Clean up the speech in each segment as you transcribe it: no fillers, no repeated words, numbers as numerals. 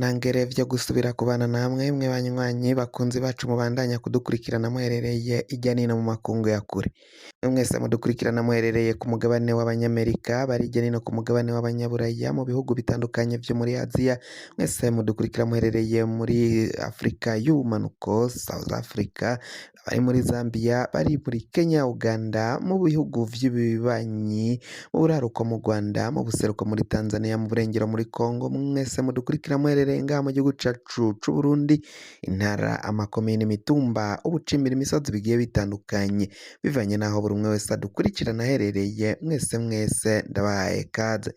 Nangere vyo gusubira kubana namwe mwe banywanyi bakunzi bacu mubandanya kudukurikirana muherereye irya nino mu makungu ya kure. Mwese mudukurikirana muherereye ku mugabane w'abanyamerika, bari irya nino ku mugabane w'abanyaburaya, mu bihugu bitandukanye vyo muri Aziya, mwese mudukurikira muherereye muri Afrika y'ubumanuko, South Africa, bari muri Zambia, bari muri Kenya, Uganda, mu bihugu vy'ibibanyi, mu buraruko mu Rwanda, mu buseruko muri Tanzania, mu burengero muri Congo, mwese mudukurikira muherereye ngaha mu gihugu cacu c'Uburundi, intara, amakomine, imitumba, ubucimbira, imisozi bigiye bitandukanye, bivanye naho buri umwe wese adukurikirana aherereye, mwese ndabahaye kaze.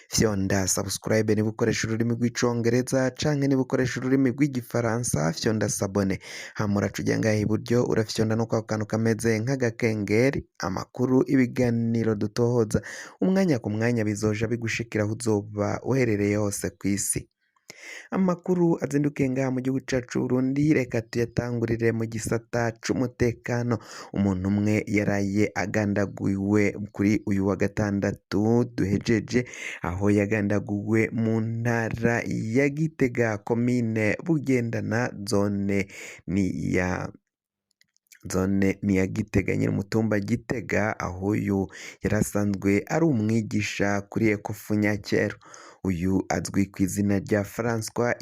Fyonda subscribe niba ukoresha ururimi rw'icongereza canke niba ukoresha ururimi rw'igifaransa, fyonda sabone, hama uraca uja ngaha iburyo urafyonda no kwa kantu kameze nk'agakengeri, amakuru, ibiganiro dutohoza umwanya ku mwanya bizoja bigushikira aho uzoba uherereye hose kw'isi. Amakuru azindukiye ngaha mu gihugu cacu Burundi, reka tuyatangurire mu gisata c'umutekano. Umuntu umwe yaraye agandaguwe kuri uyu wa gatandatu duhejeje, aho yagandaguwe mu ntara ya Gitega, komine Bugendana, zone ni ya Gitega nyine, umutumba Gitega, aho uyu yarasanzwe ari umwigisha kuri Ekofu Nyakero. Uyu azwi ku izina rya François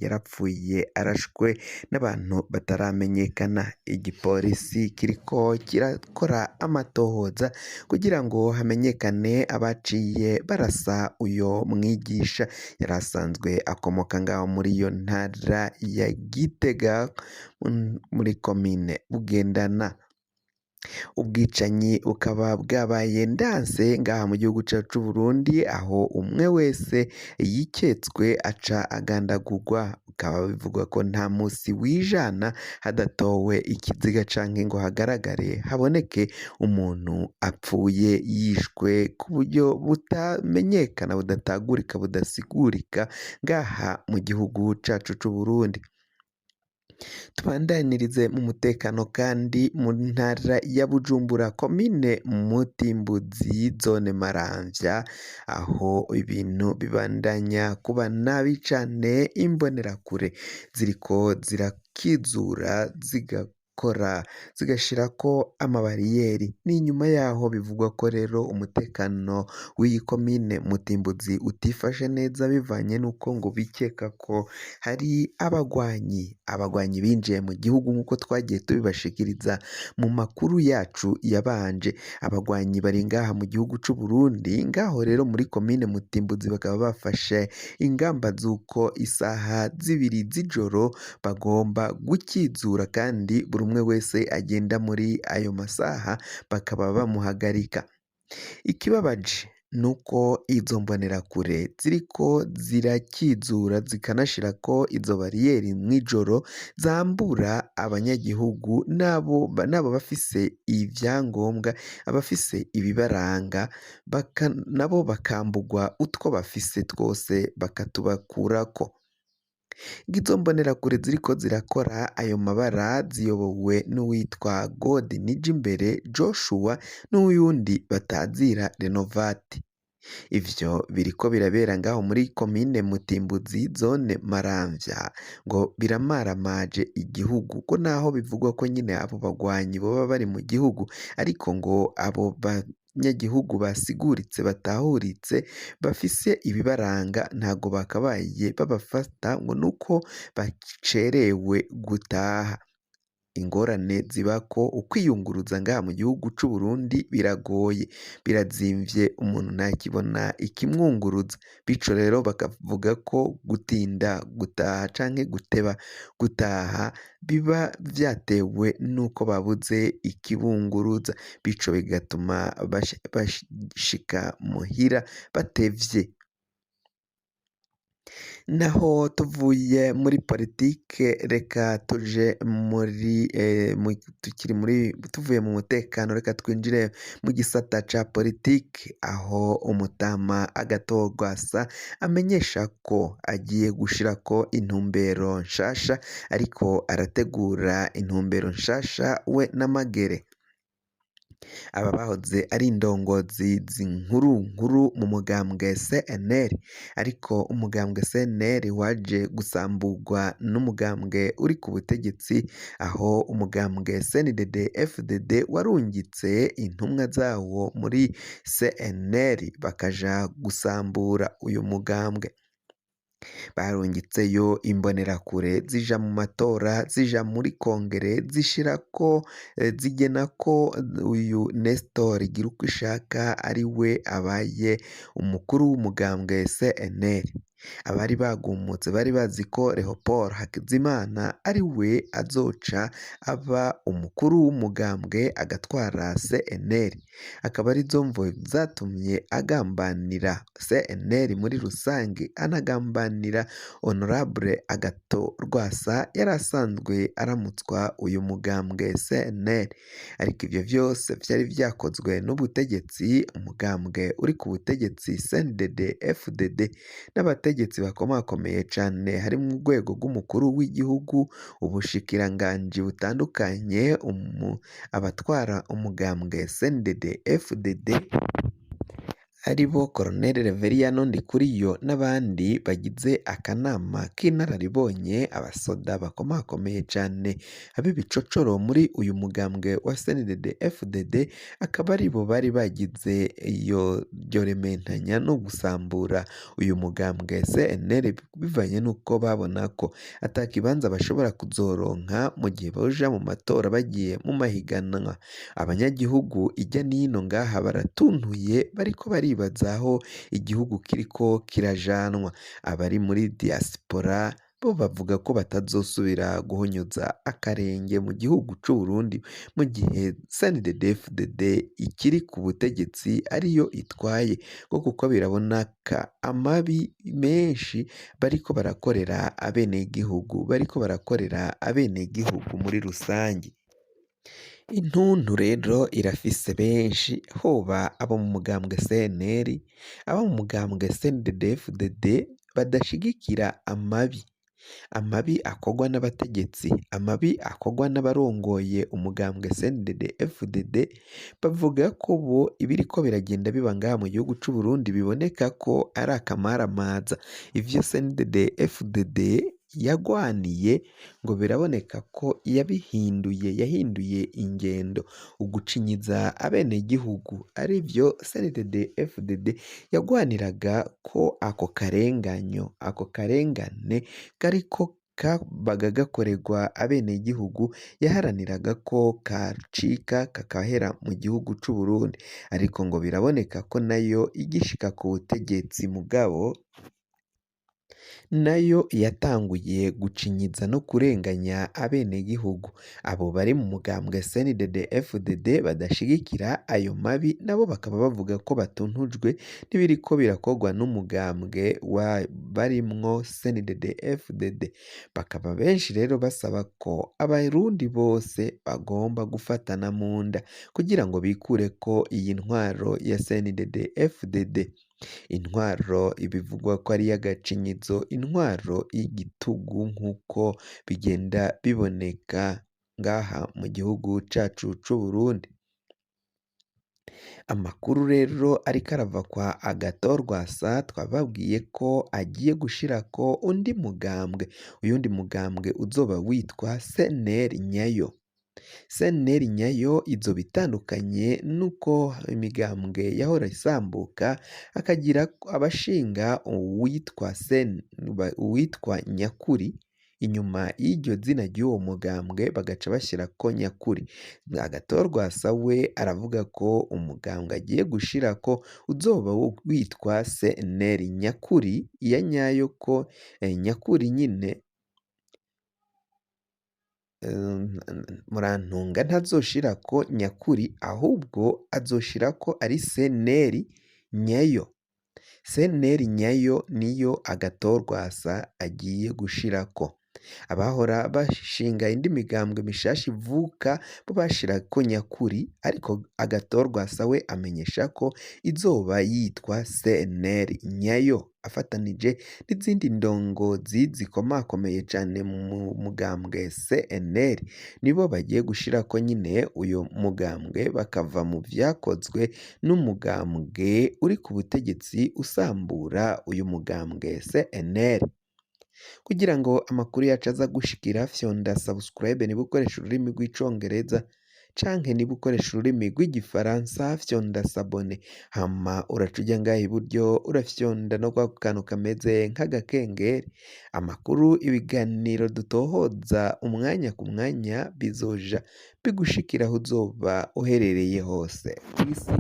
yarapfuye arashwe n'abantu bataramenyekana. Igipolisi kiriko kirakora amatohoza kugira ngo hamenyekane abaciye barasa uyo mwigisha yarasanzwe akomoka ngaho muri iyo ntara ya Gitega muri komine Bugendana. Ubwicanyi bukaba bwabaye ndanse ngaha mu gihugu cacu Burundi, aho umwe wese yiketswe aca agandagurwa. Bikaba bivugwa ko nta musi wijana hadatowe ikiziga canke ngo hagaragare haboneke umuntu apfuye yishwe ku buryo butamenyekana, budatagurika, budasigurika ngaha mu gihugu cacu c'Uburundi. Tubandanirize mu mutekano kandi mu ntara ya Bujumbura, komine Mutimbuzi, zone Maramvya, aho ibintu bibandanya kuba nabi cane. Imbonerakure ziriko zirakizura zigashirako amabariyeri. Ni inyuma yaho bivugwa ko rero umutekano w'iyi komine Mutimbuzi utifashe neza, bivanye n'uko ngo bikeka ko hari abagwanyi binjiye mu gihugu, nk'uko twagiye tubibashikiriza mu makuru yacu yabanje. Abagwanyi bari ngaha mu gihugu c'u Burundi, ngaho rero muri komine Mutimbuzi bakaba bafashe ingamba z'uko isaha 2 z'ijoro bagomba gukizura, kandi buri umwe wese agenda muri ayo masaha bakaba bamuhagarika. Ikibabaje nuko izo mbonerakure ziriko zirakizura zikanashirako izo bariyeri mw'ijoro, zambura abanyagihugu nabo bafise ivyangombwa, abafise ibibaranga, nabo bakambugwa utwo bafise twose bakatubakurako. Izo mbonerakure ziriko zirakora ayo mabara ziyobowe n'uwitwa God Nijimbere Joshua n'uyundi batazira Renovati. Ivyo biriko birabera ngaho muri komine Mutimbuzi, zone Maramvya, ngo biramaramaje igihugu, ko naho bivugwa ko nyine abo bagwanyi boba bari mu gihugu, ariko ngo abo banyagihugu basiguritse, batahuritse, bafise ibibaranga, ntago bakabaye babafata ngo nuko bacerewe gutaha. Ingorane zibako ukwiyunguruza ngaha mu gihugu c'u Burundi biragoye, birazimvye, umuntu ntakibona ikimwunguruza. Bico rero bakavuga ko gutinda gutaha canke guteba gutaha biba vyatewe nuko babuze ikibunguruza, bico bigatuma bashika muhira batevye. Naho tuvuye muri politike, reka tuje tuvuye mu mutekano, reka twinjire mu gisata ca politike, aho umutama Agathon Rwasa amenyesha ko agiye gushirako intumbero nshasha, ariko arategura intumbero nshasha we n'Amagere. aba bahoze ari indongozi nkuru mu mugambwe CNL ariko umugambwe CNL waje gusamburwa n'umugambwe uri ku butegetsi aho umugambwe CNDD FDD warungitse intumwa zawo muri CNL bakaja gusambura uyu mugambwe barungitseyo imbonerakure zija mu matora zija muri kongere zishirako zigena ko uyu Nestor Girukishaka ari we abaye umukuru w'umugambwe CNL abari bagumutse bari bazi ko Leopold Hakizimana ari we azoca aba umukuru w'umugambwe agatwara CNL akaba arizo mvo zatumye agambanira CNL muri rusange anagambanira Honorable Agathon Rwasa yari asanzwe aramutswa uyu mugambwe CNL ariko ivyo vyose vyari vyakozwe n'ubutegetsi umugambwe uri ku butegetsi CNDD FDD n'abategetsi bakomakomeye cane hari mu rwego rw'umukuru w'igihugu ubushikiranganji butandukanye abatwara umugambwe CNDD FDD aribo Colonel Reveriyano Ndikuriyo n'abandi bagize akanama k'inararibonye abasoda bakomakomeye cane ab'ibicocoro muri uyu mugambwe wa CNDD FDD akaba aribo bari bagize iyo rementanya no gusambura uyu mugambwe CNL bivanye n'uko babona ko atakibanza bashobora kuzoronka mu gihe boja mu matora bagiye mu mahiganwa abanyagihugu ijya n'ino ngaha baratuntuye bariko baribaza aho igihugu kiriko kirajanwa abari muri diaspora bo bavuga ko batazosubira guhonyoza akarenge mu gihugu c'u Burundi mu gihe CNDD FDD ikiri ku butegetsi ariyo itwaye kuko biraboneka amabi menshi bariko barakorera abenegihugu muri rusange intuntu rero irafise benshi hoba abo mu mugambwe CNL abo mu mugambwe CNDD FDD badashigikira amabi akorwa n'abategetsi amabi akorwa n'abarongoye umugambwe CNDD FDD bavuga ko bo ibiriko biragenda biba ngaha mu gihugu c'u Burundi biboneka ko ari akamaramaza ivyo CNDD FDD yagwaniye ngo biraboneka ko yahinduye ingendo ugucinyiza abenegihugu arivyo CNDD FDD yagwaniraga ko ako karengane kariko kabaga gakorerwa abenegihugu yaharaniraga ko kacika kakahera mu gihugu c'u Burundi ariko ngo biraboneka ko nayo igishika ku butegetsi mugabo nayo yatanguye gucinyiza no kurenganya abenegihugu abo bari mu mugambwe CNDD FDD badashigikira ayo mabi nabo bakaba bavuga ko batuntujwe n'ibiriko birakorwa n'umugambwe barimwo CNDD FDD bakaba benshi rero basaba ko abarundi bose bagomba gufatana mu nda kugira ngo bikure ko iyi ntwaro ya CNDD FDD intwaro ibivugwa ko ari y'agacinyizo intwaro y'igitugu nk'uko bigenda biboneka ngaha mu gihugu cacu c'u Burundi amakuru rero ariko arava kwa Agathon Rwasa twababwiye ko agiye gushirako uyundi mugambwe uzoba witwa CNL nyayo izoba itandukanye nuko imigambwe yahora isambuka akagira abashinga uwitwa Nyakuri inyuma y'iryo zina ry'uwo mugambwe bagaca bashyirako Nyakuri Agathon Rwasa we aravuga ko umugambwe agiye gushirako uzoba witwa CNL Nyakuri iya nyayo ko Nyakuri nyine murantunga ntazoshirako Nyakuri ahubwo azoshirako ari CNL nyayo niyo Agathon Rwasa agiye gushirako abahora bashinga indi migambwe mishasha ivuka bo bashirako nyakuri ariko agatorwa sawe amenyesha ko izoba yitwa CNL nyayo afatanije n'izindi ndongozi zikomakomeye cane mu mugambwe CNL nibo bagiye gushirako nyine uyu mugambwe bakava mu vyakozwe n'umugambwe uri ku butegetsi usambura uyu mugambwe CNL. Kugira ngo amakuru yacu aza gushikira fyonda subscribe niba ukoresha ururimi rw'icongereza canke niba ukoresha ururimi rw'igifaransa fyonda sabone hama uraca uja ngaha iburyo urafyonda no kwa kantu kameze nk'agakengeri amakuru ibiganiro dutohoza umwanya ku mwanya bizoja bigushikira aho uzoba uherereye hose kw'isi